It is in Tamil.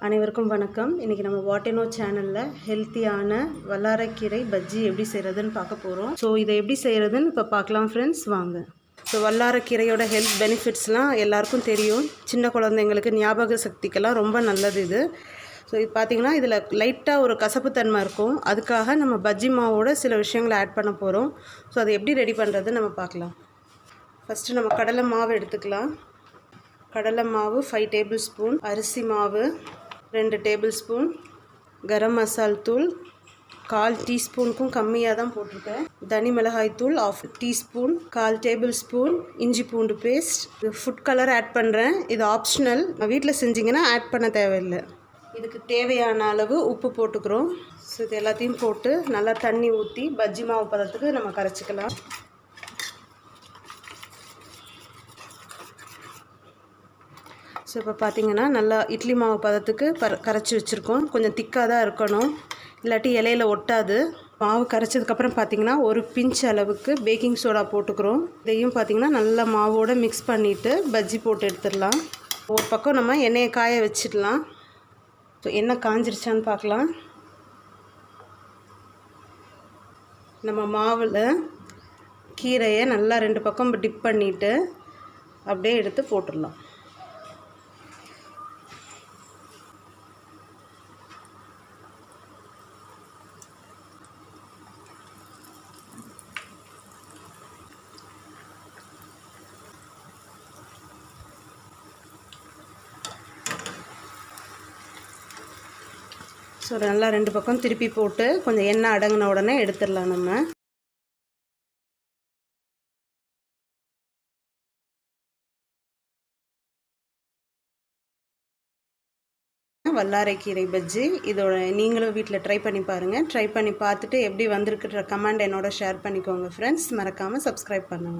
அனைவருக்கும் வணக்கம். இன்றைக்கி நம்ம வாட்டேனோ சேனலில் ஹெல்த்தியான வல்லாரைக்கீரை பஜ்ஜி எப்படி செய்கிறதுன்னு பார்க்க போகிறோம். ஸோ இதை எப்படி செய்கிறதுன்னு இப்போ பார்க்கலாம் ஃப்ரெண்ட்ஸ், வாங்க. ஸோ வல்லாரைக்கீரையோட ஹெல்த் பெனிஃபிட்ஸ்லாம் எல்லாருக்கும் தெரியும். சின்ன குழந்தைங்களுக்கு ஞாபக சக்திக்கெல்லாம் ரொம்ப நல்லது இது. ஸோ இது பார்த்திங்கன்னா இதில் லைட்டாக ஒரு கசப்புத்தன்மை இருக்கும். அதுக்காக நம்ம பஜ்ஜி மாவோட சில விஷயங்களை ஆட் பண்ண போகிறோம். ஸோ அதை எப்படி ரெடி பண்ணுறது நம்ம பார்க்கலாம். ஃபஸ்ட்டு நம்ம கடலை மாவு எடுத்துக்கலாம். கடலை மாவு 5 டேபிள் ஸ்பூன், அரிசி மாவு 2 டேபிள் ஸ்பூன், கரம் மசால் தூள் 1/4 டீஸ்பூனுக்கும் கம்மியாக தான் போட்டிருக்கேன். தனி மிளகாய் தூள் 1/2 டீஸ்பூன், 1/4 டேபிள் ஸ்பூன் இஞ்சி பூண்டு பேஸ்ட். ஃபுட் கலர் ஆட் பண்ணுறேன், இது ஆப்ஷனல். வீட்டில் செஞ்சிங்கன்னா ஆட் பண்ண தேவையில்லை. இதுக்கு தேவையான அளவு உப்பு போட்டுக்கிறோம். ஸோ இது எல்லாத்தையும் போட்டு நல்லா தண்ணி ஊற்றி பஜ்ஜி மாவு பதத்துக்கு நம்ம கரைச்சிக்கலாம். ஸோ இப்போ பார்த்திங்கன்னா நல்லா இட்லி மாவு பதத்துக்கு கரைச்சி வச்சுருக்கோம். கொஞ்சம் திக்காக தான் இருக்கணும், இல்லாட்டி இலையில் ஒட்டாது. மாவு கரைச்சதுக்கப்புறம் பார்த்திங்கன்னா ஒரு பிஞ்ச் அளவுக்கு பேக்கிங் சோடா போட்டுக்கிறோம். இதையும் பார்த்திங்கன்னா நல்லா மாவோடு மிக்ஸ் பண்ணிவிட்டு பஜ்ஜி போட்டு எடுத்துடலாம். ஒரு பக்கம் நம்ம எண்ணெயை காய வச்சிடலாம். ஸோ எண்ணெய் காஞ்சிருச்சான்னு பார்க்கலாம். நம்ம மாவில் கீரையை நல்லா 2 பக்கம் டிப் பண்ணிவிட்டு அப்படியே எடுத்து போட்டுடலாம். ஸோ நல்லா 2 பக்கம் திருப்பி போட்டு கொஞ்சம் எண்ணெய் அடங்கின உடனே எடுத்துடலாம். நம்ம வல்லாரைக்கீரை பஜ்ஜி இதோட நீங்களும் வீட்டில் ட்ரை பண்ணி பாருங்கள். ட்ரை பண்ணி பார்த்துட்டு எப்படி வந்திருக்குற கமெண்ட் என்னோட ஷேர் பண்ணிக்கோங்க ஃப்ரெண்ட்ஸ். மறக்காமல் சப்ஸ்கிரைப் பண்ணுங்கள்.